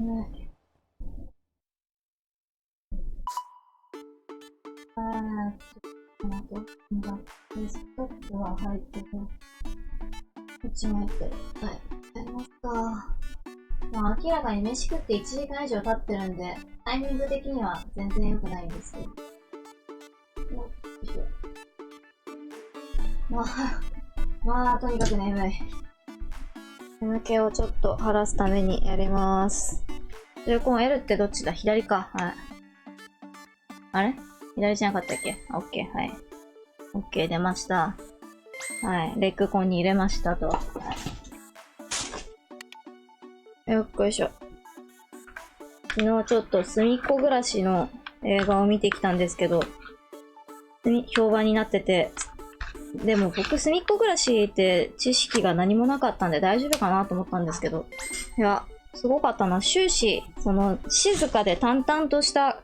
ね。ちょっと待って。今、ストックは入ってて。こっちも入ってる。はい。やりますか。まあ、明らかに飯食って1時間以上経ってるんで、タイミング的には全然良くないんですけど。よいしょ。まあ、とにかく眠い。眠気をちょっと晴らすためにやります。ジョイコン L ってどっちだ？左か。はい。あれ？左じゃなかったっけ？オッケー、はい。オッケー、出ました。はい。レッグコンに入れましたと。はい、よっこいしょ。昨日ちょっと隅っこ暮らしの映画を見てきたんですけど、評判になってて、でも僕隅っこ暮らしって知識が何もなかったんで大丈夫かなと思ったんですけど、いや、すごかったな。終始、その静かで淡々とした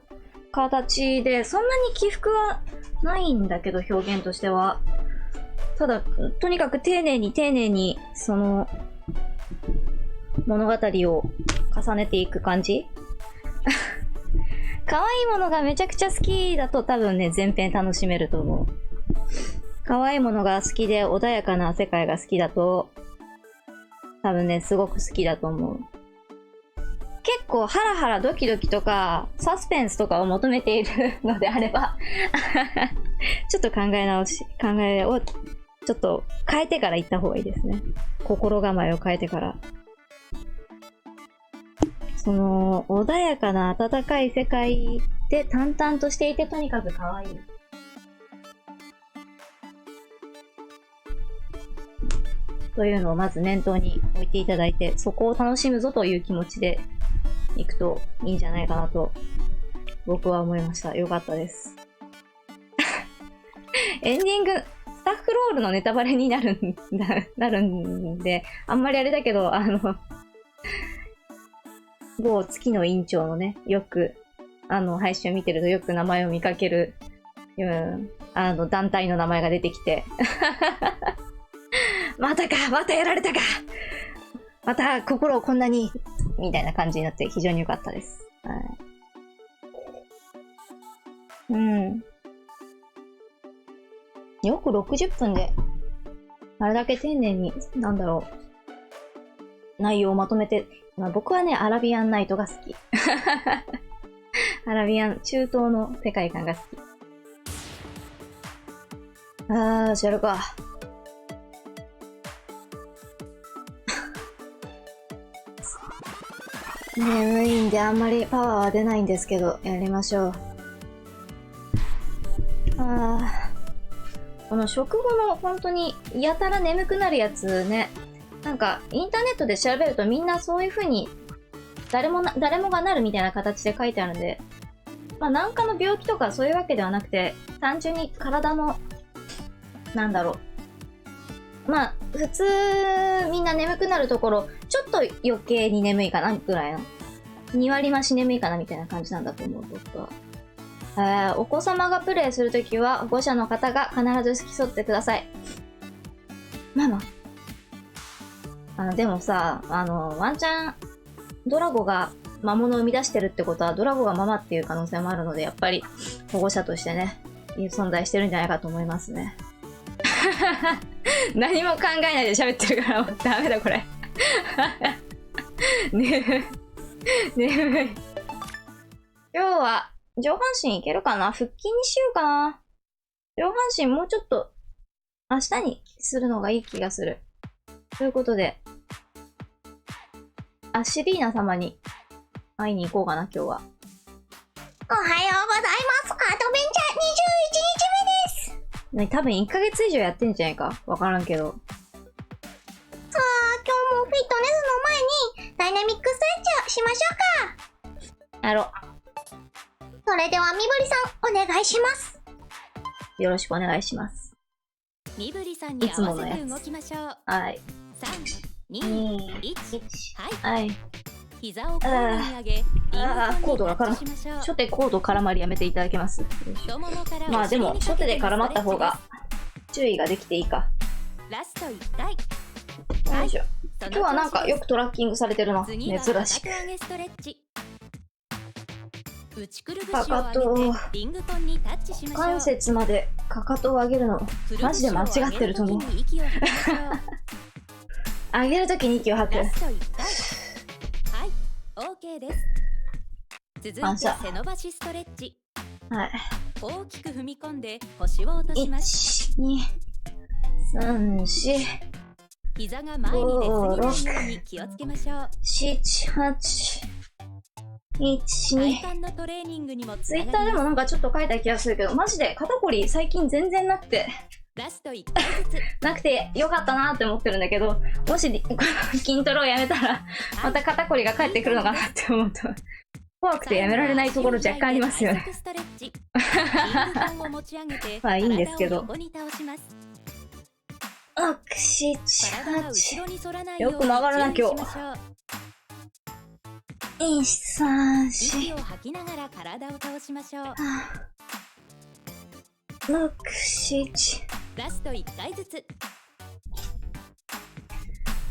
形で、そんなに起伏はないんだけど、表現としては。ただ、とにかく丁寧に、その、物語を重ねていく感じ可愛いものがめちゃくちゃ好きだと多分ね、全編楽しめると思う。可愛いものが好きで穏やかな世界が好きだと、多分ね、すごく好きだと思う。結構ハラハラドキドキとか、サスペンスとかを求めているのであれば、ちょっと考えをちょっと変えてから行った方がいいですね。心構えを変えてから。その、穏やかな温かい世界で淡々としていてとにかく可愛い。というのをまず念頭に置いていただいて、そこを楽しむぞという気持ちで行くといいんじゃないかなと僕は思いました。よかったです。エンディング、スタッフロールのネタバレになるんで、あんまりあれだけど、某月の委員長のね、よく、配信を見てるとよく名前を見かける、団体の名前が出てきて、またやられたかまた心をこんなにみたいな感じになって非常に良かったです。はい。うん。よく60分で、あれだけ丁寧に、内容をまとめて、まあ、僕はね、アラビアンナイトが好き。アラビアン、中東の世界観が好き。やるか。眠いんであんまりパワーは出ないんですけど、やりましょう。この食後の本当にやたら眠くなるやつね、なんかインターネットで調べるとみんなそういう風に誰もがなるみたいな形で書いてあるんで、まあなんかの病気とかそういうわけではなくて、単純に体の、まあ普通みんな眠くなるところ、ちょっと余計に眠いかなぐらいの。2割増し眠いかなみたいな感じなんだと思う、僕は。お子様がプレイするときは保護者の方が必ず付き添ってください。ママ。でもさ、ワンチャン、ドラゴが魔物を生み出してるってことは、ドラゴがママっていう可能性もあるので、やっぱり保護者としてね、存在してるんじゃないかと思いますね。何も考えないで喋ってるから、もうダメだこれ。眠い。今日は、上半身いけるかな？腹筋にしようかな。上半身もうちょっと明日にするのがいい気がする。ということで、アシリーナ様に会いに行こうかな、今日は。おはようございます。アドベンチャー21日目です。ね、多分1ヶ月以上やってんじゃないか？わからんけど。さあ、今日もフィットネスの前にダイナミックストレッチをしましょうか。やろ。それではみぶりさん、お願いします。よろしくお願いします。みぶりさんに合わせて動きましょう。はい。3、2、1。はい。膝を交互に上げ、コードが初手コード絡まりやめていただけます？まあでも、初手で絡まった方が注意ができていいか。ラスト1回。よいしょ。今日はなんかよくトラッキングされてるな。珍次はしく。かかと上げストレッチ。内くるぶしをかかと上げてリングコンにタッチしましょう。関節までかかとを上げるのマジで間違ってると思う。くるぶしを上げる時に息を吐きましょう。上げるときに息を吐く。ラスト1回。はい、OK です。続いて背伸ばしストレッチ。はい。大きく踏み込んで腰を落とします。1、2、3、4、膝が前に出過ぎないように気をつけましょう。7、8、1、2。体幹のトレーニングにもつツイながります。ッターでもなんかちょっと書いた気がするけど、マジで肩こり最近全然なくて、ラスト1回ずつ。なくてよかったなって思ってるんだけど、もしこの筋トレをやめたら、また肩こりが返ってくるのかなって思うと、怖くてやめられないところ若干ありますよね。まあいいんですけど。6、7、8。よく曲がるな今日。1、3、4。息を吐きながら体を倒しましょう。6、7。ラスト1回ずつ。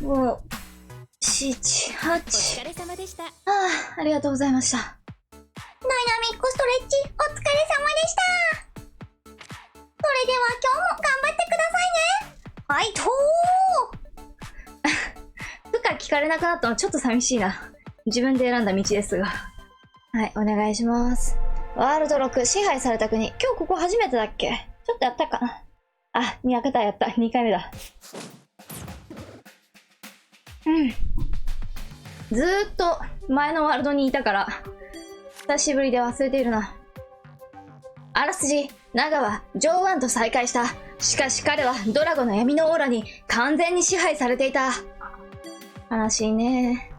5、7、8。お疲れ様でした。ありがとうございました。ダイナミックストレッチ、お疲れ様でした。それでは今日も頑張ってくださいね。はいと負荷聞かれなくなったのちょっと寂しいな。自分で選んだ道ですが。はい、お願いします。ワールド6、支配された国。今日ここ初めてだっけ？ちょっとやったかな。あ、2桁やった。2回目だ。ずーっと前のワールドにいたから、久しぶりで忘れているな。あらすじ、ナガはジョーワンと再会した。しかし彼はドラゴの闇のオーラに完全に支配されていた。悲しいね。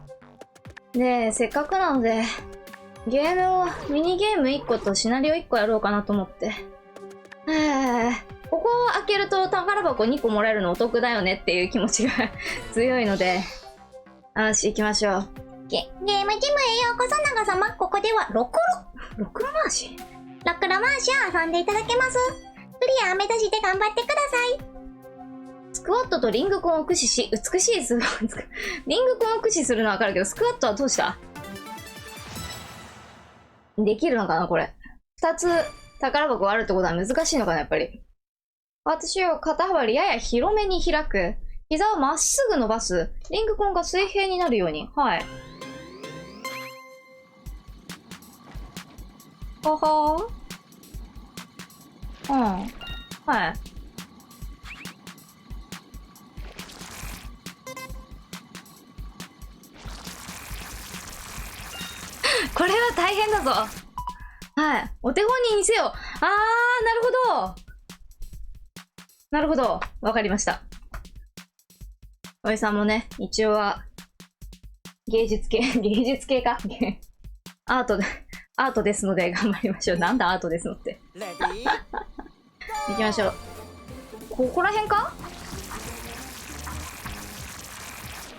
で、せっかくなので、ミニゲーム1個とシナリオ1個やろうかなと思って。ここを開けると宝箱2個もらえるのお得だよねっていう気持ちが強いので、よし、行きましょう。ゲームジムへようこそ、ナガ様。ここではロクロ回し回しを遊んでいただけます。クリア目指して頑張ってください。スクワットとリングコンを駆使し、美しいリングコンを駆使するのはわかるけど、スクワットはどうした？できるのかなこれ。2つ宝箱があるってことは難しいのかなやっぱり。私は肩幅やや広めに開く。膝をまっすぐ伸ばす。リングコンが水平になるように。はい。ははー。はい。これは大変だぞ。はい。お手本に似せよう。なるほど。なるほど。わかりました。おじさんもね、一応は、芸術系かアートですので頑張りましょう。なんだアートですのって。行きましょう。ここら辺か？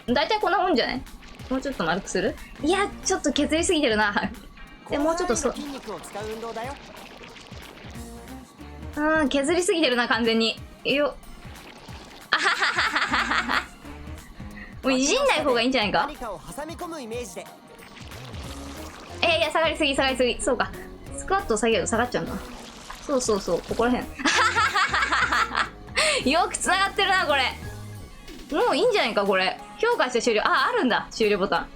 だいたいこんなもんじゃない？もうちょっと丸くする？いや、ちょっと削りすぎてるな。でもうちょっと削りすぎてるな、完全に。よっ。あははははは。もういじんない方がいいんじゃないか？いや、下がりすぎ。そうか。スクワットを下げると下がっちゃうんだ。そう、ここら辺。よく繋がってるな、これ。もういいんじゃないか、これ。評価して終了。あるんだ、終了ボタン。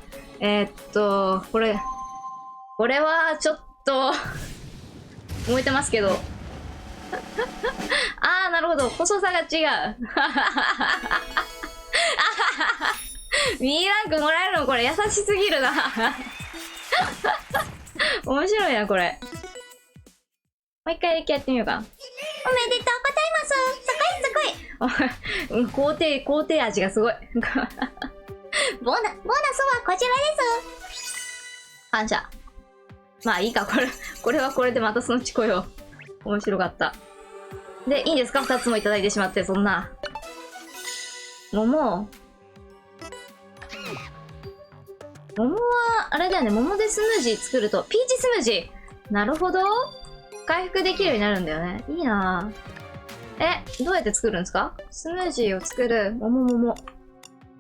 これはちょっと、燃えてますけど。なるほど。細さが違う。B ランクもらえるのこれ優しすぎるな。面白いな、これ。もう一回だけやってみようか。おめでとうございます。すごい肯定味がすごい。ボーナスはこちらです。感謝。まあいいか、これはこれでまたそのうち来よう。面白かった。で、いいんですか ?2 つもいただいてしまって、そんな。桃は、あれだよね、桃でスムージー作ると、ピーチスムージーなるほど。回復できるようになるんだよね。いいなぁ。どうやって作るんですか？スムージーを作る、桃。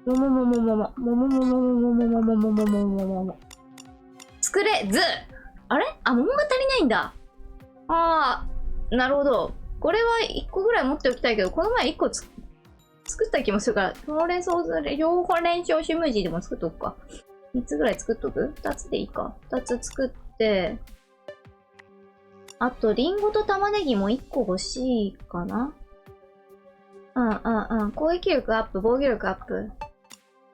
ももももももももももももももも作れず。あれ？あ、桃が足りないんだ。ああ、なるほど。これは1個ぐらい持っておきたいけど、この前1個作った気もするから、ほうれん草、両方連勝スムージーでも作っとくか。3つぐらい作っとく？ 2 つでいいか。2つ作って、あと、リンゴと玉ねぎも1個欲しいかな。攻撃力アップ、防御力アップ。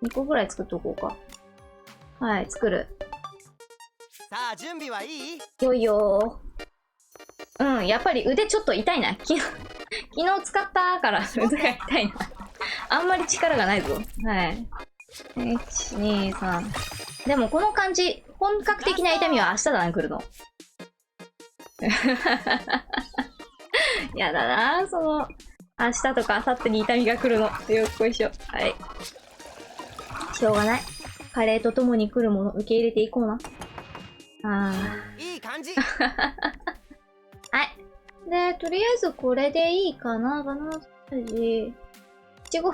2個ぐらい作っとこうか。はい、作る。さあ、準備はいい？よいよー。やっぱり腕ちょっと痛いな。昨日使ったから腕が痛いな。あんまり力がないぞ。はい。1、2、3。でもこの感じ、本格的な痛みは明日だな、来るの。やだな、その、明日とか明後日に痛みが来るの。よっこいしょ。はい。しょうがない。カレーと共に来るもの受け入れていこうな。いい感じ。はい。で、とりあえずこれでいいかな。バナナスムージー。いちご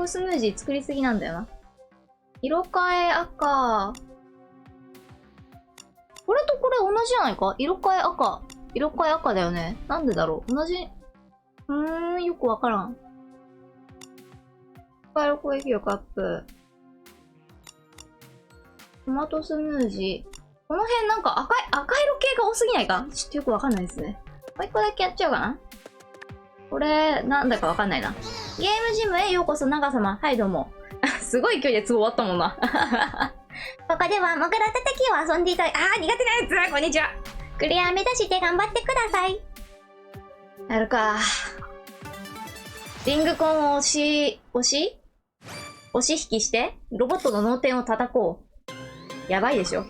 スムージー作りすぎなんだよな。色変え赤。これとこれ同じじゃないか？色変え赤。色変え赤だよね。なんでだろう？同じ。よくわからん。ス攻撃力アップ。トマトスムージー。この辺なんか赤色系が多すぎないか？ちょっとよくわかんないですね。もう一個だけやっちゃおうかな。これ、なんだかわかんないな。ゲームジムへようこそ、長様。はい、どうも。すごい勢いでツボ終わったもんな。ここではモグラ叩きを遊んでいたい。苦手なやつ。こんにちは。クリア目指して頑張ってください。やるか。リングコンを押し引きして、ロボットの脳天を叩こう。やばいでしょ。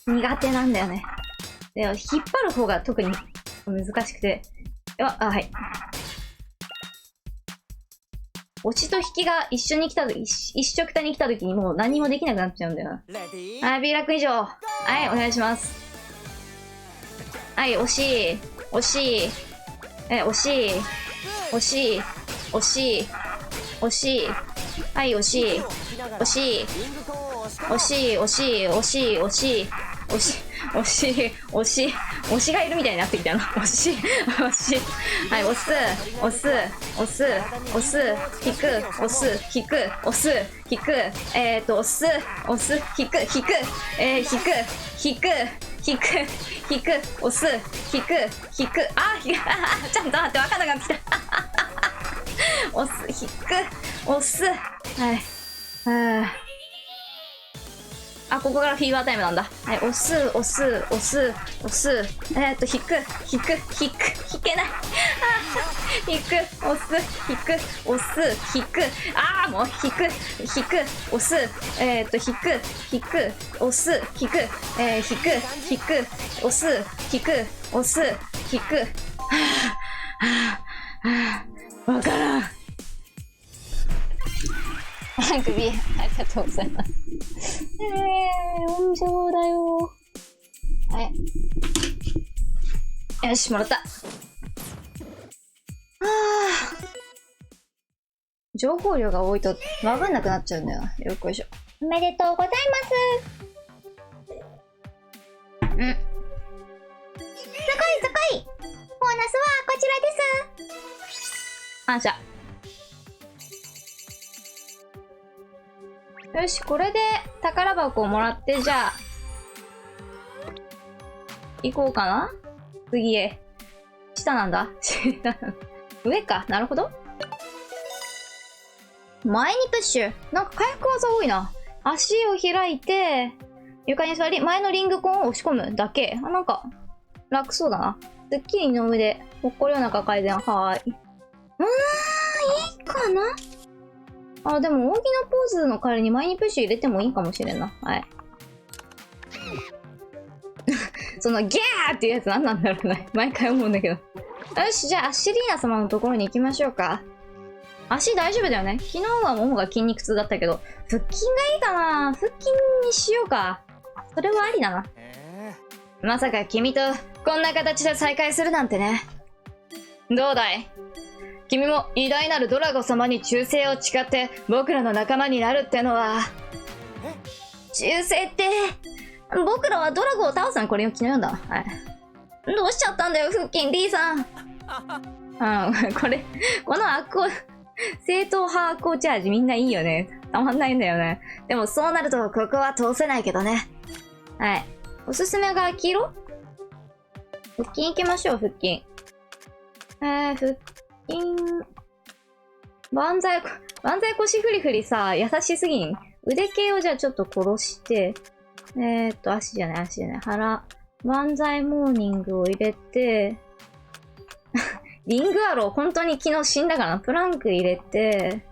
苦手なんだよね。でも引っ張る方が特に難しくて。はい。押しと引きが一緒に来た時、一緒くたに来た時にもう何もできなくなっちゃうんだよな。はい、ビーラック以上。はい、お願いします。はい、惜しい。惜しい。惜しい。惜しい。惜しい。惜しい。はい、惜しい。惜しい。惜しい。惜しい。惜しい。惜しい。惜しい。惜しい。惜しい。推しがいるみたいになってきたな。惜しい。惜しい。はい、押す。押す。押す。押す。引く。押す。引く。押す。引く。押す。押す。引く。引く。引く。引く。引く。引く。押す。引く。引く。ちゃんと待って、わかんなくなってきた。押す。引く。押す。はい。ここからフィーバータイムなんだ。はい、押す、押す、押す、押す。引く、引く、引く、引けない。引く、押す、引く、押す、引く。もう、引く、引く、押す。引く、引く、押す、引く。引く、引く、押す、引く、押す、引く。わからん。首、ありがとうございます。温情だよ。はい。よし、もらった。情報量が多いとわかんなくなっちゃうんだよな。よっこいしょ。おめでとうございます。すごいすごい。ボーナスはこちらです。感謝。よし、これで宝箱をもらって、じゃあ、行こうかな？次へ。下なんだ。上か。なるほど。前にプッシュ。なんか火薬技多いな。足を開いて、床に座り、前のリングコンを押し込むだけ。なんか、楽そうだな。スッキリの上で、ほっこりお腹改善。はーい。いいかな？でも、扇のポーズの代わりに前にプッシュ入れてもいいかもしれんな。はい。その、ギャーっていうやつ何なんだろうね。毎回思うんだけど。よし、じゃあ、アッシリーナ様のところに行きましょうか。足大丈夫だよね。昨日はももが筋肉痛だったけど、腹筋がいいかな？腹筋にしようか。それはありだな。まさか君とこんな形で再会するなんてね。どうだい？君も偉大なるドラゴ様に忠誠を誓って僕らの仲間になるってのは。忠誠って、僕らはドラゴを倒すの。これ昨日読んだ。はい。どうしちゃったんだよ、フッキン D さん。この正統派アコチャージみんないいよね。たまんないんだよね。でもそうなるとここは通せないけどね。はい。おすすめが黄色？腹筋行きましょう、腹筋。腹筋。万歳腰フリフリさ、優しすぎん。腕系をじゃあちょっと殺して、足じゃない。腹。万歳モーニングを入れて、リングアロー、本当に昨日死んだかな。プランク入れて、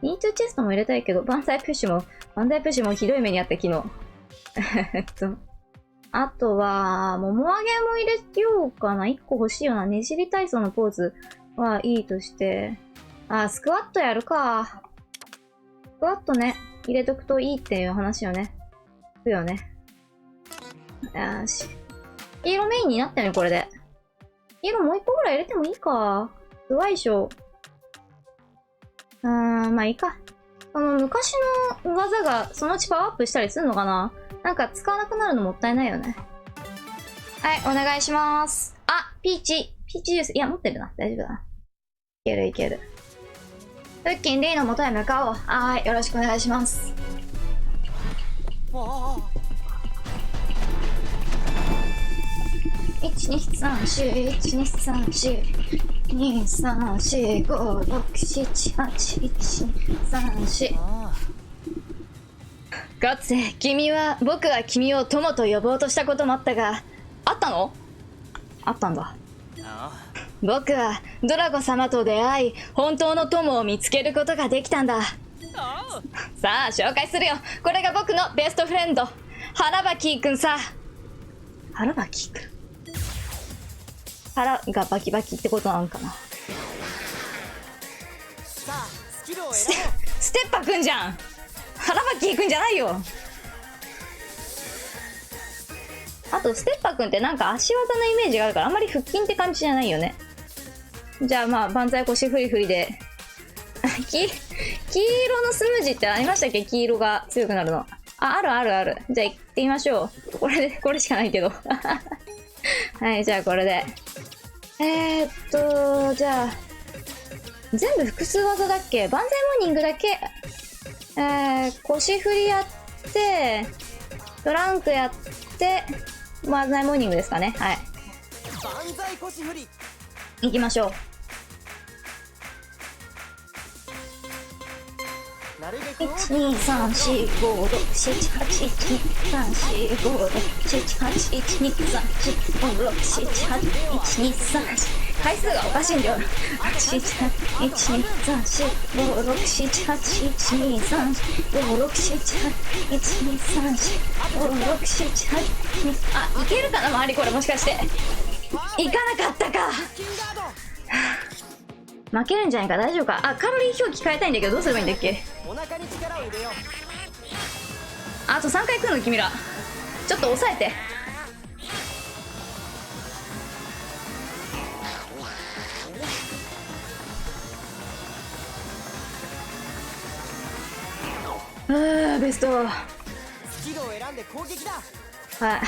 ミートチェストも入れたいけど、万歳プッシュもひどい目にあった昨日。あとは、もも上げも入れようかな。1個欲しいよな。ねじり体操のポーズはいいとして。スクワットやるか。スクワットね、入れとくといいっていう話よね。いくよね。よし。黄色メインになったね、これで。黄色もう1個ぐらい入れてもいいか。うわいしょ。まあいいか。昔の技がそのうちパワーアップしたりするのかな？なんか使わなくなるのもったいないよね。はい、お願いします。ピーチジュース。いや、持ってるな。大丈夫だな。いける。フッキン D の元へ向かおう。はい、よろしくお願いします。123423423456781234124かつて僕は君を友と呼ぼうとしたこともあったが、あったの？あったんだ。僕はドラゴ様と出会い、本当の友を見つけることができたんだ。さあ紹介するよ。これが僕のベストフレンド、腹バキーくんさ。腹バキーくん、腹がバキバキってことなんかな。ステッパくんじゃん。腹バキーくんじゃないよ。あとステッパくんってなんか足技のイメージがあるからあんまり腹筋って感じじゃないよね。じゃあまあ万歳腰フリフリで黄色のスムージーってありましたっけ？黄色が強くなるの。ある。じゃあ行ってみましょう。これしかないけどはい、じゃあこれでじゃあ全部複数技だっけ？万歳モーニングだけ腰振りやってトランクやって万歳モーニングですかね。はい、万歳腰振り行きましょう。1234567891011121314151617181920回数がおかしいんだよ。12345671819201314161718192013141617いけるかな周りこれもしかしていかなかったか。負けるんじゃないか。大丈夫か。カロリー表記変えたいんだけどどうすればいいんだっけ。お腹に力を入れよう。あと3回来るの君ら。ちょっと抑えて。ベスト。スキルを選んで攻撃だ。はい。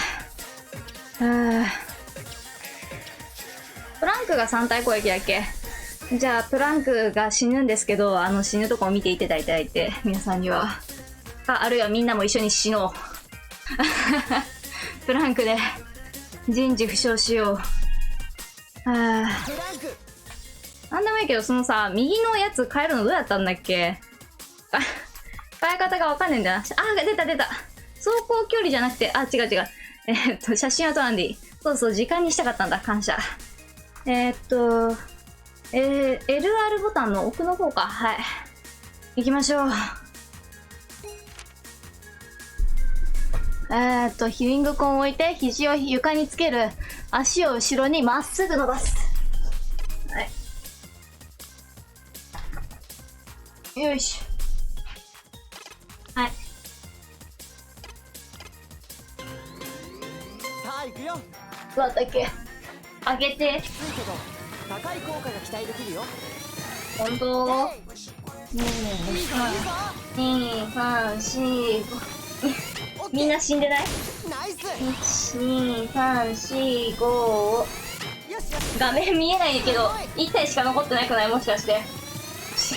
プランクが3体攻撃だっけ。じゃあプランクが死ぬんですけど、死ぬとこを見ていただいて皆さんにはあるいはみんなも一緒に死のうプランクで人事負傷しよう。なんでもいいけど、そのさ右のやつ変えるのどうやったんだっけ。変え方がわかんねえんだな。出た走行距離じゃなくて、違う写真は撮らんでいい。そう時間にしたかったんだ。感謝。LR ボタンの奥の方か。はい、行きましょう。ヒリングコンを置いて肘を床につける。足を後ろにまっすぐ伸ばす。はい、よいしょ。はい、さあ行くよ。どうだったっけ。開けて。きついけど高い効果が期待できるよ。ほんと。いいぞいいぞ。 2、3、4、オッ5。みんな死んでない？ナイス。 1、2、3、4、5。よしよし画面見えないけど、1体しか残ってなくない？もしかして。よし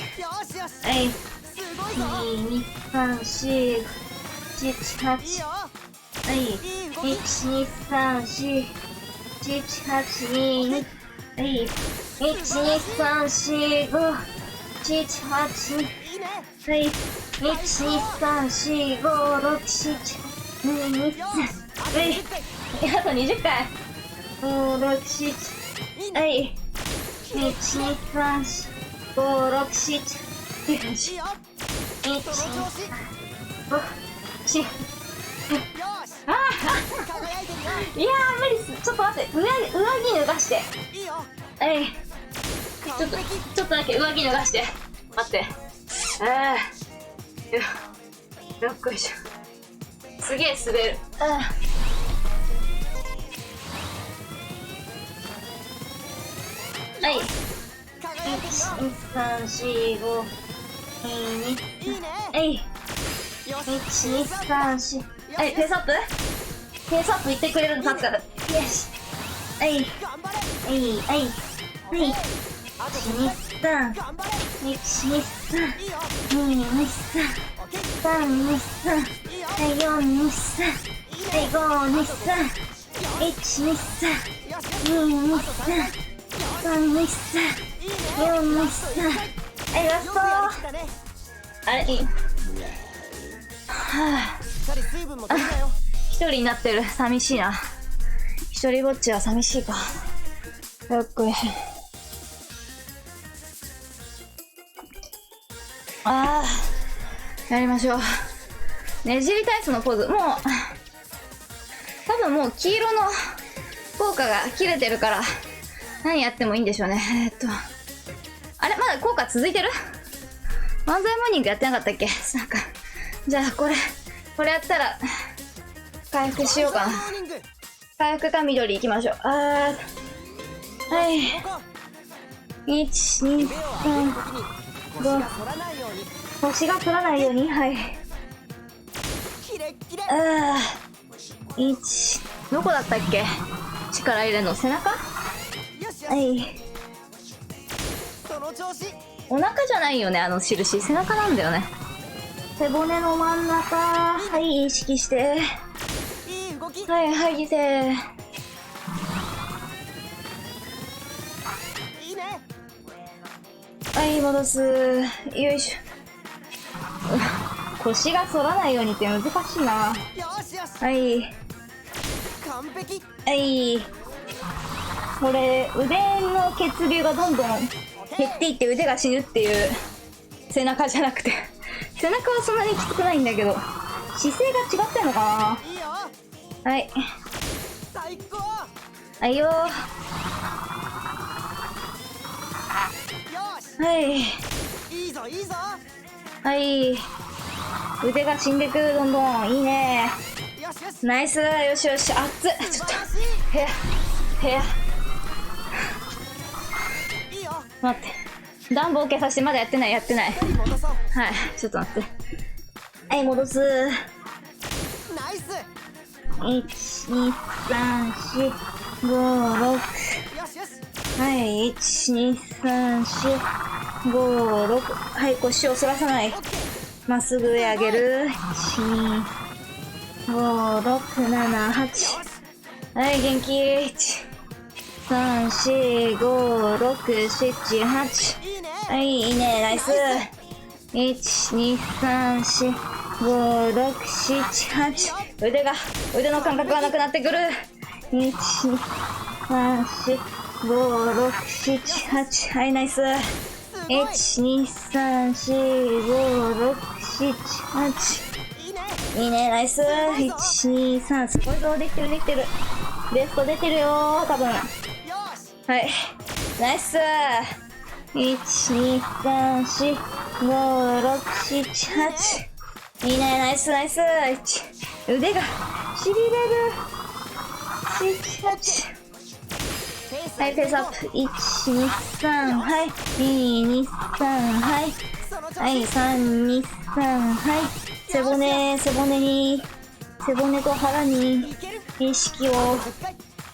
よし。はい。すごいぞ。 2、3、4、7、いい8。よ。はい。いい動き。 1、2、3、4、7、8、2、はい。1、2、3、4、5、7、8、2。いいね。はい。1、2、3、4、5、6、7、2、2、3。よし。はい。あと20回。5、6、7。いいね。はい。1、2、3、4、5、6、7。いいよ。 1、その調子。 5、4。よし。あ輝いてるよ。いやー、無理っす。ちょっと待って。上着脱がして。いいよ。はい。完璧。ちょっとだけ上着脱がして。待って。よっこいしょ。すげえ滑る。はい。輝いてるよ。 1、2、3、4、5、2、いいね。はい。よし。 1、2、3、4。はい、ペースアップ？ペースアップいってくれるの助かる。よし。はい。頑張れ。はい。はい。はい。あと1、2、3。頑張れ。 1、2、3。いいよ。 2、2、3。オッケー。 3、2、3。いいよ。はい、4、2、3。いいはい、ね。 5、2、3。よ1、2、3。しよし。 2、2、あと3回。よし。 3。3、2、3。いいね。 4、2、ラスト3。 1回。はい、ラスト。よくやりきったね。あれ、いい。はぁ。しっかり水分も取るなよ。一人になってる。寂しいな。一人ぼっちは寂しいか。よっこいしょ。あー。やりましょう。ねじり体操のポーズ。もう、多分もう黄色の効果が切れてるから、何やってもいいんでしょうね。あれまだ効果続いてる？漫才モーニングやってなかったっけ？なんか、じゃあこれやったら、回復しようかな。モーニング。回復か緑行きましょう。はい。ここ。 1、2、腕を上げる3。ときに腰が反らないように。腰が取らないように。はい。キレッキレ。1、どこだったっけ？力入れるの背中？よしよし。はい。その調子。お腹じゃないよね、あの印。背中なんだよね。背骨の真ん中。はい、意識して。いい動き。はい、吐いて。いいね。はい、戻す。よいしょ。腰が反らないようにって難しいな。よしよし。はい。完璧。はい。これ、腕の血流がどんどん減っていって腕が死ぬっていう背中じゃなくて。背中はそんなにきつくないんだけど、姿勢が違ってんのかいいよ。な。はい。最高。はいよー。よし、はい。いいぞいいぞ。はい。腕が死んでく、どんどん。いいね。よしよし、ナイス。よしよし。熱っ。ちょっと。素晴らし部屋。部屋。い。いいよ。待って。暖房消させて。まだやってない、やってない。戻そう。はい。ちょっと待って。はい、戻す。ナイス。 1、2、3、4、5、6。よしよし。はい、1、2、3、4、5、6。はい、腰を反らさない。オッケー。まっすぐ上上げる。1、2、5、6、7、8。はい、元気。1、3、4、5、6、7、8。いいね。はい、いいね、ナイス。1、2、3、4、5、6、7、8。腕の感覚がなくなってくる。1、2、3、4、5、6、7、8。はい、ナイス。すごい。 1、2、3、4、5、6、7、8。いいね。いいね、ナイス。1、2、3、すごいぞ、できてるできてる。ベスト出てるよー、多分。よし。はい。ナイス。1、2、3、4、5、6、7、8。いいね、ナイスナイス。腕がしびれる。はい、ペースアップ。1、2、3、はい。2、2、3、はい。はい、3、2、3、はい。背骨、背骨に、背骨と腹に意識を、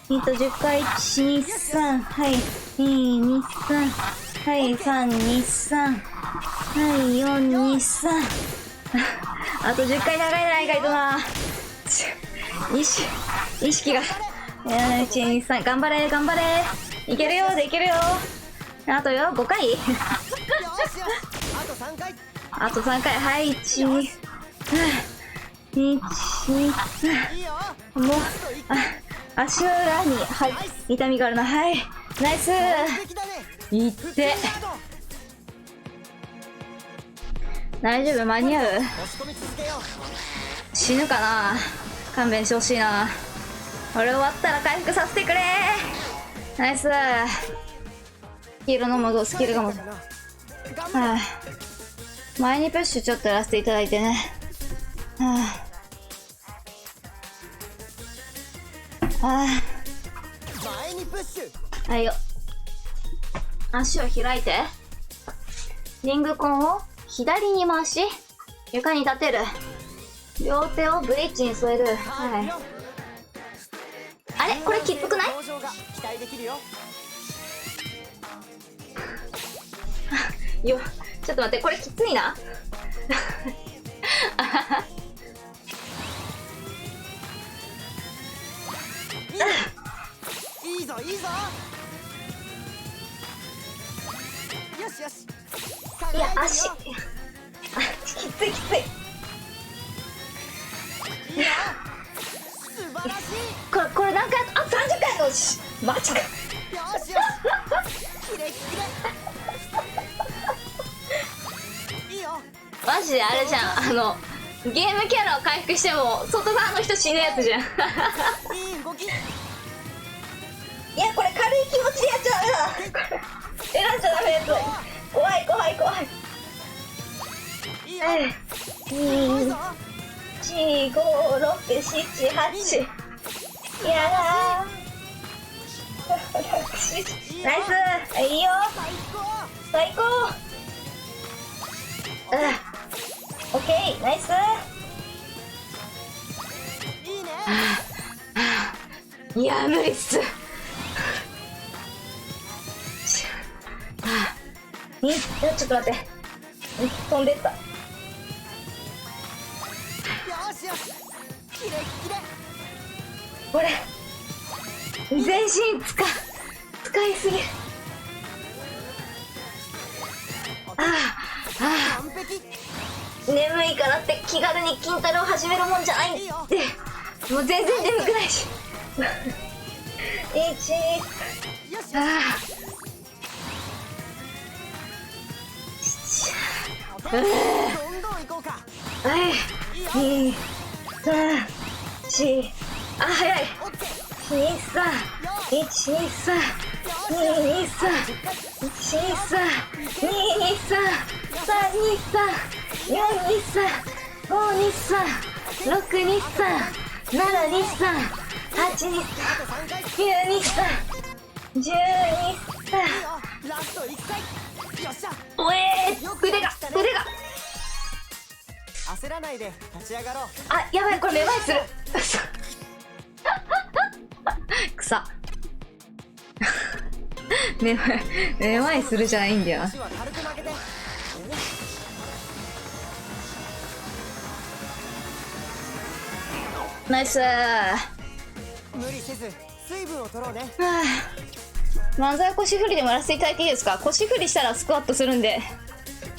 10回、1、2、3、はい。2、2、3、はい、3、2、3、はい、4、2、3。あと10回長いじゃないかいとな。意識が。1、2、3、頑張れ、頑張れ。いけるよ、できるよ。あとよ、5回よしよし、あと3回。あと3回、はい、1、2、1、2、3。いいよ。もう、足の裏に、はい、痛みがあるな。はい、ナイス完璧だね。いって大丈夫、間に合う？押し込み続けよう。死ぬかな。勘弁してほしいな。俺終わったら回復させてくれ。ナイス。ヒーローのモスキルがも頑張れ。はあ、前にプッシュちょっとやらせていただいてね。はあ、前にプッシュ。はいよ。足を開いて。リングコンを左に回し、床に立てる。両手をブリッジに添える。はい。あれこれきつくない？表情が期待できるよ。よ、ちょっと待って、これきついな。いいぞいいぞ。よしよし。いや、輝いてるよ。足。きついきつい。いいよ。素晴らしこれ何回あ、30回よし。マジか。い。よしよし。キレッキレ。いいよ。マジであれじゃん。ゲームキャラを回復しても、外側の人死ぬやつじゃん。いいい動き。や、これ軽い気持ちでやっちゃダメだ。選んじゃダメやつ。怖い怖い怖い。いいよ。すごいぞ。 1、5、6、7、8。いやだー。ナイス。いいよ。最高。最高。オッケー、ナイス。いいね。いや、無理っす。ちょっと待って。飛んでった。よしよし。キレッキレ。これ全身使いすぎる。完璧。眠いからって気軽に筋トレを始めるもんじゃないんで、もう全然眠くないし。1、よしよし。どんどん行こうか。はい、2、3、4。あ、早い。オッケー。2、3、1、2、3、2、2、3、1、2、3、2、2、3、3、2、3、4、2、3、5、2、3、6、2、3、7、2、3、8、2、3、9、2、3、10、2、3。いいよ。ラスト1回。よっしゃ。おえー、腕が。焦らないで立ち上がろう。あ、やばい、これめまいする。草。めまいするじゃないんだよな。足は軽く曲げて。ナイスー。無理せず水分を取ろうね。はあ、漫才腰振りでもやらせていただいていいですか？腰振りしたらスクワットするんで。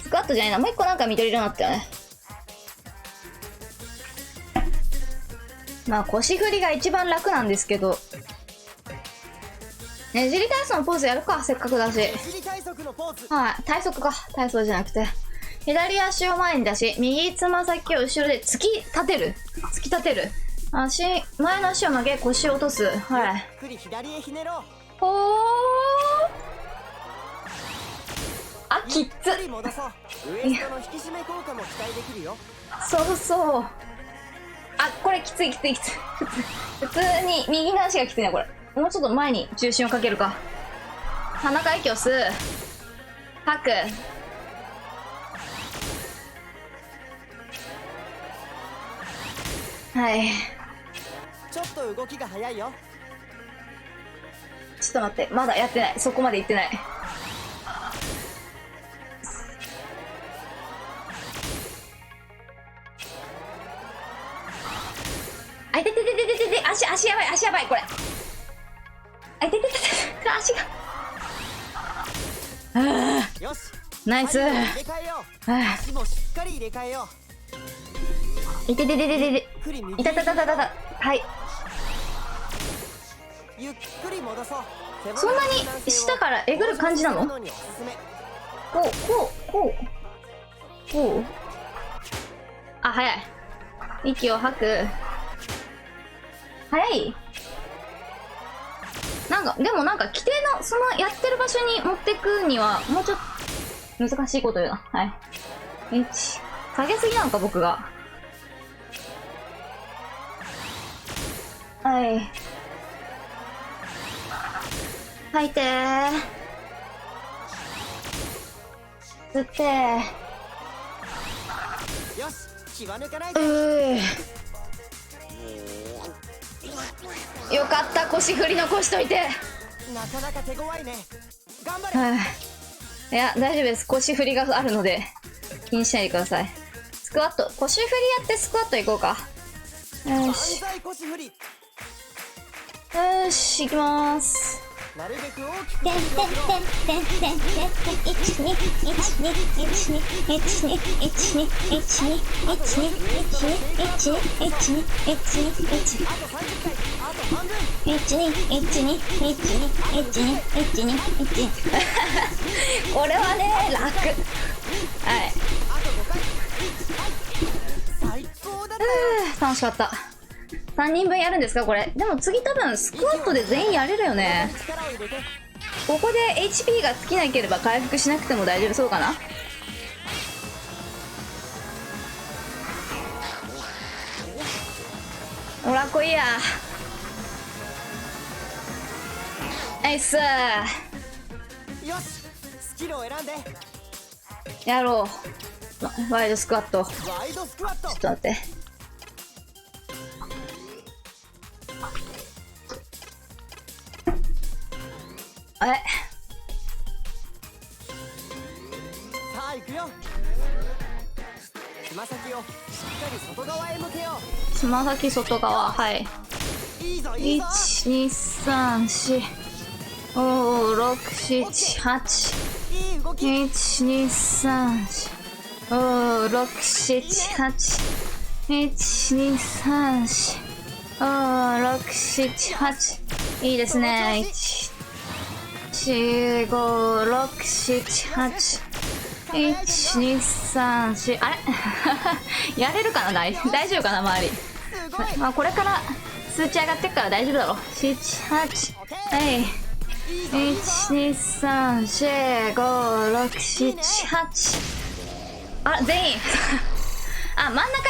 スクワットじゃないな、もう一個なんか緑色になったよね。まあ腰振りが一番楽なんですけど、ねじり体操のポーズやるか、せっかくだし。ねじり体側のポーズ。はい、体側か、体操じゃなくて。左足を前に出し、右つま先を後ろで突き立てる。前の足を曲げ、腰を落とす。はい。ゆっくり左へひねろう。ほー。あ、きっつ。ゆっくり戻そう。ウエストの引き締め効果も期待できるよ。そうそう。あ、これきついきついきつい。普通に右の足がきついな、これ。もうちょっと前に重心をかけるか。鼻から息を吸う。吐く。はい。ちょっと動きが早いよ。ちょっと待って。まだやってない。そこまで行ってない。あ、いててててててて、足やばい、足やばい、これ。あ、いててててて、足が。あよし。ナイス。入れ替えよう。あ足もしっかり入れ替えよいてててててて。う。ゆっくり右いたたたたたた。はい。ゆっくり戻そう。そんなに下からえぐる感じなの？こう、こう。あ、早い。息を吐く。早い？なんか、でもなんか規定の、そのやってる場所に持ってくには、もうちょっと、難しいこと言うな。はい。1。下げすぎなのか、僕が。はい。吐いてー。吸ってー。よし、気は抜かないで。よかった、腰振り残しといて。なかなか手強いね。頑張れ。いや、大丈夫です。腰振りがあるので、気にしないでください。スクワット。腰振りやってスクワットいこうか。よし。万歳腰振り。よし、いきまーす。なるべく大きくてんてんてんてんてんてんてん1、2、1、2、1、2、1、2、1、2、1、2、1、2、1、2、1、2、1、2、1、2、1、2、あと30回。あと半分。1、2、1、2、1、2、1、2、1、2、1、2。これはね、楽。はい。あと5回。最高だったよ。楽しかった。3人分やるんですかこれ。でも次多分スクワットで全員やれるよね。力を入れて。ここで HP が尽きなければ回復しなくても大丈夫そうかな。ほら来いや。ナイスー。よし、スキルを選んで。やろう。ワイドスクワット。ちょワイドスクワット。っと待って。あれ、さあ行くよ。つま先をしっかり外側へ向けよつま先外側。はい。う。いいぞいいぞ。 1,2,3,4 5,6,7,8 いい動き。 1,2,3,4 5,6,7,8 1,2,3,4 5,6,7,8 いいですね。1,4,5,6,7,8 1,2,3,4 あれやれるかな。大丈夫かな周り。すごい。まあこれから数値上がってっから大丈夫だろ。78はい1,2,3,4,5,6,7,8あ、全員あ、真ん中やれ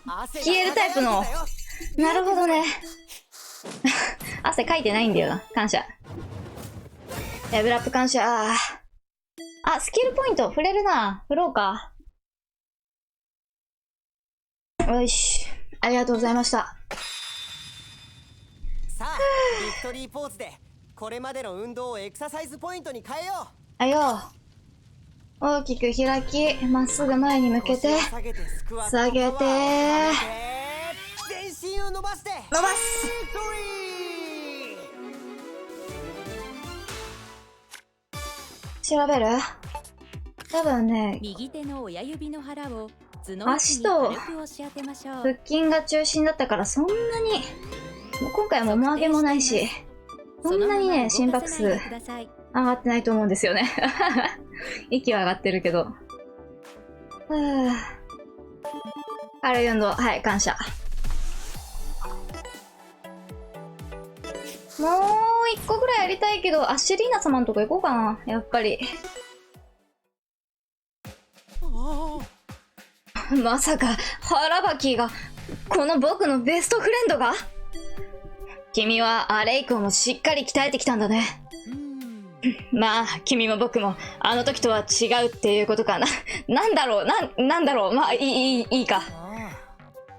ば消えるタイプの。なるほどね汗かいてないんだよな。感謝。レベルアップ感謝。あ、スキルポイント触れるな。振ろうか。よし、ありがとうございました。さあビクトリーポーズでこれまでの運動をエクササイズポイントに変えよあよ。大きく開き、まっすぐ前に向う。けて、腰を下げてスクワット。下げて全身を伸ばして。伸ばす。ビクトリー。調べる？多分ね、右手の親指の腹を頭の位置に足と軽く押し当てましょう。腹筋が中心だったからそんなに、もう今回はもも上げもないし、そんなにね、心拍数上がってないと思うんですよね。息は上がってるけど。軽い運動、はい、感謝。もう一個ぐらいやりたいけど、アシェリーナ様のとこ行こうかな、やっぱり。まさか、腹ばきがこの僕のベストフレンドが？君はあれ以降もしっかり鍛えてきたんだね。まあ、君も僕もあの時とは違うっていうことかな。なんだろう。まあ、いいか。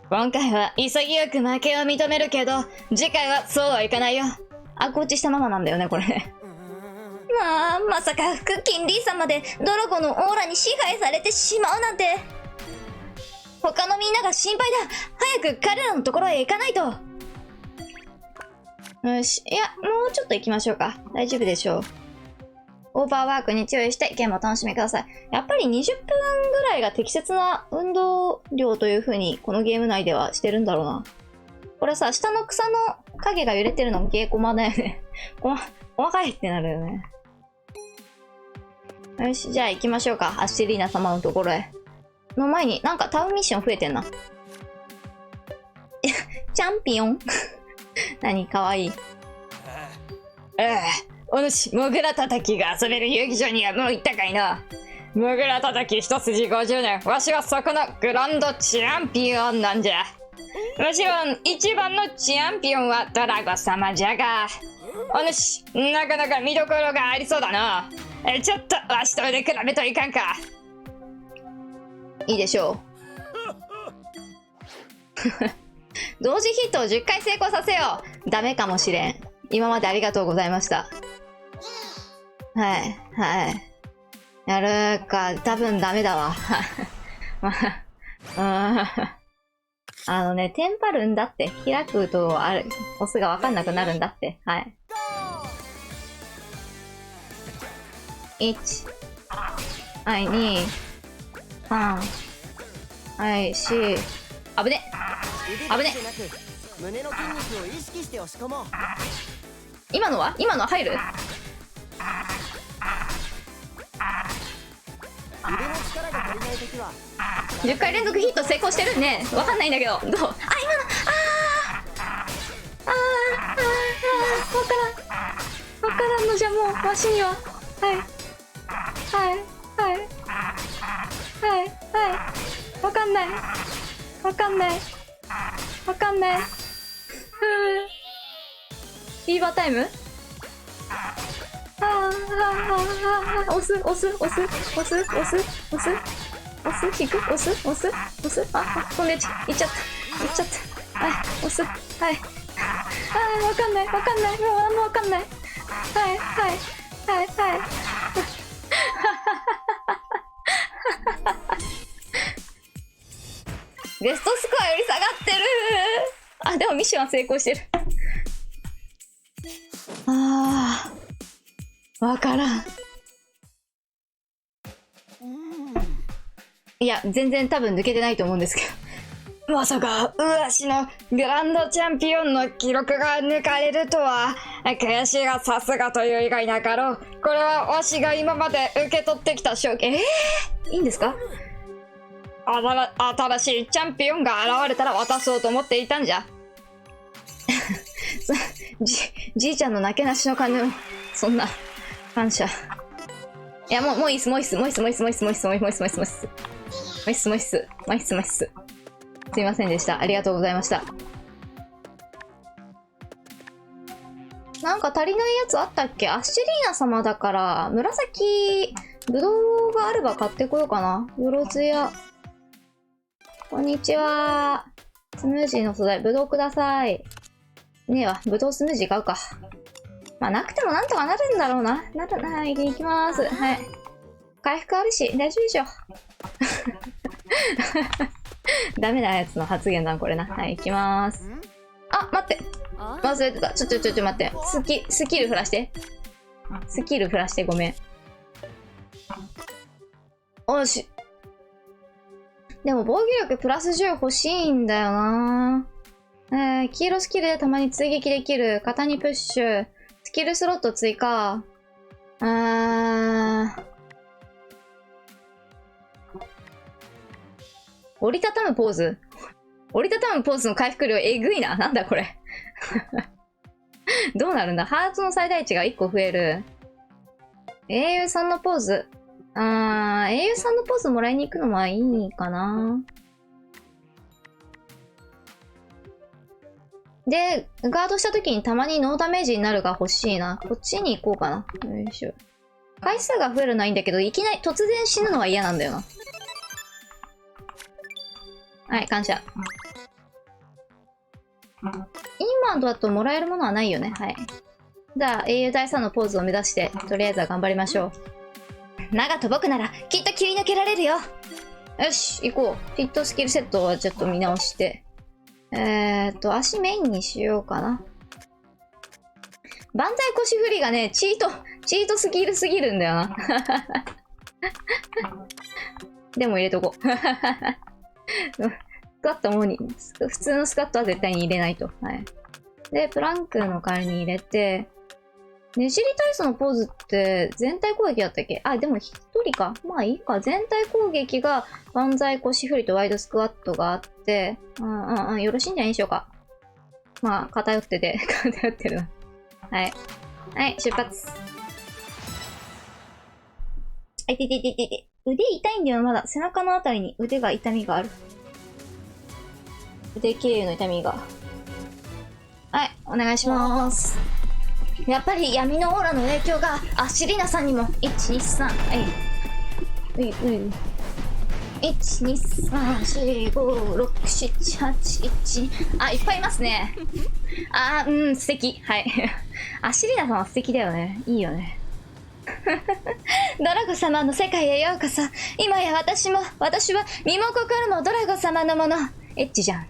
今回は潔く負けを認めるけど、次回はそうはいかないよ。あ、こっちしたままなんだよね、これね。まあ、まさかクッキンリーさんまでドラゴンのオーラに支配されてしまうなんて。他のみんなが心配だ。早く彼らのところへ行かないと。よし。いや、もうちょっと行きましょうか。大丈夫でしょう。オーバーワークに注意してゲームを楽しみください。やっぱり20分ぐらいが適切な運動量という風にこのゲーム内ではしてるんだろうな。これさ、下の草の影が揺れてるのもゲーコマだよね。細かいってなるよね。よし、じゃあ行きましょうか。アッシェリーナ様のところへ。の前になんかタウンミッション増えてんな。チャンピオン何かわいい。お主、モグラ叩きが遊べる遊戯場にはもう行ったかいな。モグラ叩き一筋50年。わしはそこのグランドチャンピオンなんじゃ。もちろん一番のチャンピオンはドラゴ様じゃが。お主、なかなか見どころがありそうだな。ちょっとわしとで比べといかんか。いいでしょう。同時ヒットを10回成功させよう。ダメかもしれん。今までありがとうございました。はい。やるか、多分ダメだわ。テンパるんだって。開くと押すがわかんなくなるんだって。はい。1、はい、2、3、はい、4、危ね。胸の筋肉を意識して押し込もう。今のは入る？腕の力が足りないときは10回連続ヒット成功してるね。わかんないんだけど。どう？わからんのじゃもう、わしには。わかんない。ビーバータイム？押す、引く、押す、飛んでいっちゃった。はい、押す、はい。わかんない、もう何もわかんない。はい。ベストスコアより下がってる。あ、でもミッションは成功してる。わからん。いや、全然多分抜けてないと思うんですけど。まさか、わしのグランドチャンピオンの記録が抜かれるとは、悔しいがさすがという以外なかろう。これはわしが今まで受け取ってきた賞金。いいんですか？新しいチャンピオンが現れたら渡そうと思っていたんじゃ。じいちゃんのなけなしの金を、そんな、感謝。いや、もういいっす。すいませんでした。ありがとうございました。なんか足りないやつあったっけ？アッシュリーナ様だから、紫、ぶどうがあれば買ってこようかな。よろずや。こんにちは。スムージーの素材、ぶどうください。ねえわ、ぶどうスムージー買うか。まあ、なくてもなんとかなるんだろうな。はい、行きます。はい。回復あるし、大丈夫でしょ。ダメなやつの発言だ、これな。はい、行きます。あ、待って。忘れてた。ちょっと待って。スキル振らして。ごめん。おし。でも防御力プラス10欲しいんだよな。黄色スキルでたまに追撃できる。肩にプッシュ。スキルスロット追加。折りたたむポーズの回復量えぐいな。なんだこれ。どうなるんだ？ハーツの最大値が1個増える。英雄さんのポーズ。英雄さんのポーズもらいに行くのはいいかな。で、ガードした時にたまにノーダメージになるが欲しいな。こっちに行こうかな。よいしょ。回数が増えるのはいいんだけど、いきなり突然死ぬのは嫌なんだよな。はい、感謝。今だともらえるものはないよね。はい。じゃあ、英雄大佐のポーズを目指して、とりあえずは頑張りましょう。長と僕なら、きっと切り抜けられるよ。よし、行こう。フィットスキルセットはちょっと見直して。足メインにしようかな。万歳腰振りがね、チートスキルすぎるんだよな。でも入れとこう。スクワットもに、普通のスクワットは絶対に入れないと。はい。で、プランクの代わりに入れて、ねじり体操のポーズって全体攻撃だったっけ？あ、でも一人か。まあいいか。全体攻撃が万歳腰振りとワイドスクワットがあって、よろしいんじゃないでしょうか。まあ、偏ってるな。はい。はい、出発。あ、いて。腕痛いんだよ、まだ。背中のあたりに腕が痛みがある。腕経由の痛みが。はい、お願いします。やっぱり闇のオーラの影響がシリナさんにも。1、2、3、はい。1、2、3、4、5、6、7、8、1。あ、いっぱいいますね。素敵。はい。シリナさんは素敵だよね。いいよね。ドラゴ様の世界へようこそ。今や私は身も心もドラゴ様のもの。エッチじゃん。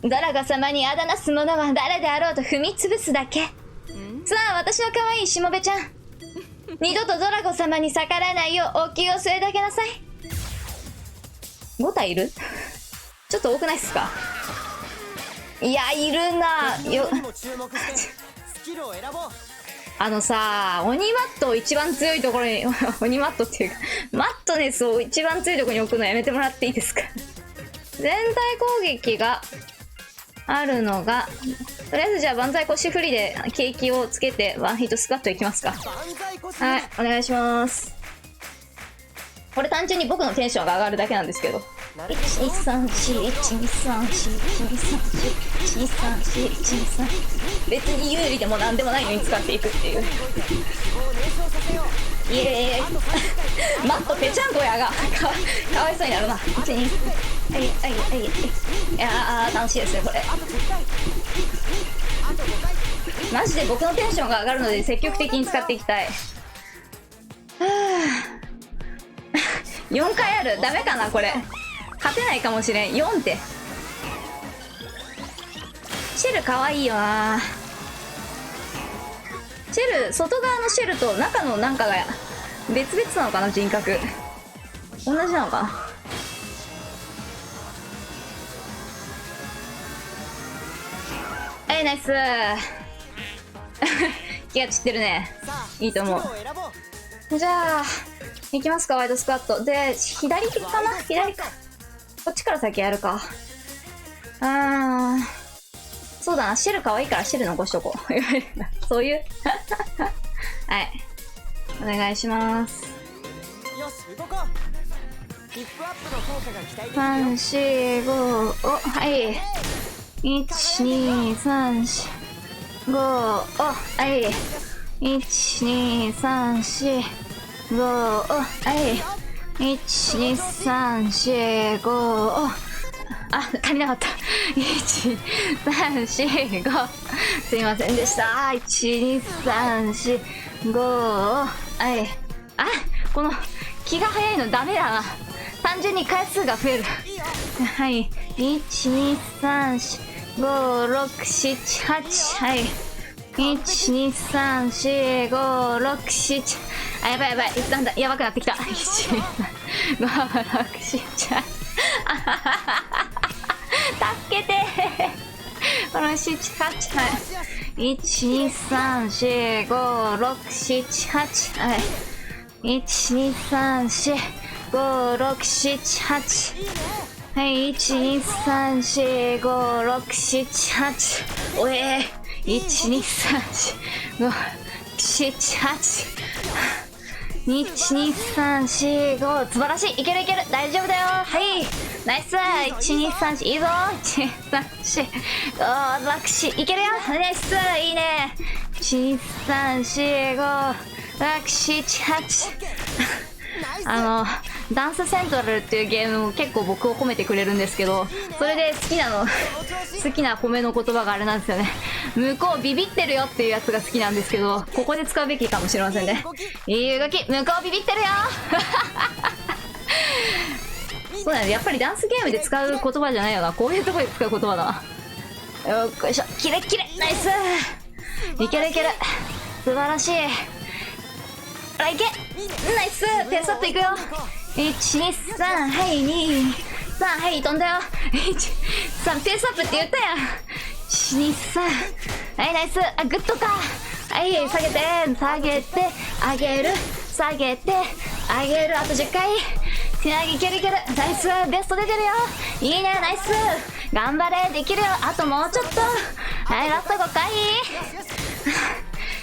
ドラゴ様にあだなす者は誰であろうと踏み潰すだけ。さあ、私の可愛いしもべちゃん。二度とドラゴ様に逆らえないようお気を据えてあげなさい。5体いる？ちょっと多くないっすか？いや、いるなよ。鬼マットを一番強いところに、鬼マットっていうか、マットネスを一番強いところに置くのやめてもらっていいですか？全体攻撃があるのが、とりあえずじゃあ万歳腰振りで景気をつけてワンヒットスカットいきますか。はい、お願いします。これ単純に僕のテンションが上がるだけなんですけど。123412341234123別に有利でも何でもないのに使っていくっていう。イエーイ。マットぺちゃんこやがかわいそうになるな。12いやー楽しいですねこれ。マジで僕のテンションが上がるので積極的に使っていきたい。4回ある。ダメかなこれ。勝てないかもしれん。4って。シェルかわいいよな。シェル、外側のシェルと中のなんかが別々なのかな、人格。同じなのかな。はい、ナイス気が散ってるね。いいと思う。じゃあ、いきますか、ワイドスクワット。で、左かな？左か。こっちから先やるか。そうだな、シェル可愛いからシェル残しとこう。そういうはい。お願いします。よし、動こう。ヒップアップの効果が期待できるよ。3、4、5、はい。1、2、3、4、5、はい。1、2、3、4、5、はい。1、2、3、4、5、足りなかった。1、3、4、5。すいませんでした。1、2、3、4、5。はい。この気が早いのダメだな。単純に回数が増える。はい。1、2、3、4、5、6、7、8。はい。1、2、3、4、5、6、7。やばい。だんだんやばくなってきた。1、2、3、5、6、7。助けてこの7、8。はい。1、2、3、4、5、6、7、8。はい。1、2、3、4、5、6、7、8。はい。1、2、3、4、5、6、7、8。おえー。1、2、3、4、5、7、8。1、2、3、4、5。素晴らしい。いける。大丈夫だよ。はい。ナイス !1234 いいぞ !1234 5、6、4いけるよナイスいいね !1234、5、6、7、8ダンスセントラルっていうゲームも結構僕を褒めてくれるんですけど、それで好きな褒めの言葉があれなんですよね。向こうビビってるよっていうやつが好きなんですけど、ここで使うべきかもしれませんね。いい動き、向こうビビってるよそうだね、やっぱりダンスゲームで使う言葉じゃないよな。こういうところで使う言葉だな。よっこいしょ、キレッキレナイスいけるいける素晴らしい。あ、いけナイスペースアップいくよ。123はい23はい飛んだよ。13ペースアップって言ったやん。123はいナイス。あ、グッドか。はい下げて下げて上げる下げて上げる。あと10回つなぎいけるいける。ナイスベスト出てるよ。いいねナイス頑張れできるよ。あともうちょっと。はいラスト5回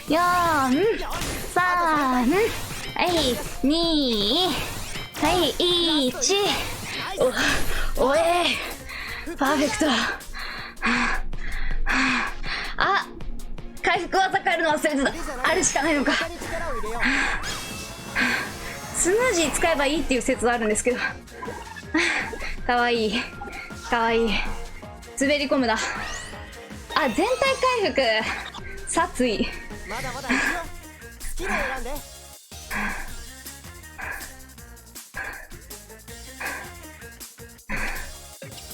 4、3、はい2、はい1。おえパーフェクト。あ、回復技変えるの忘れてた。あるしかないのか。スムージー使えばいいっていう説はあるんですけどかわいいかわいい。滑り込むな。あ、全体回復殺意。まだまだいくよ。好きな選んで。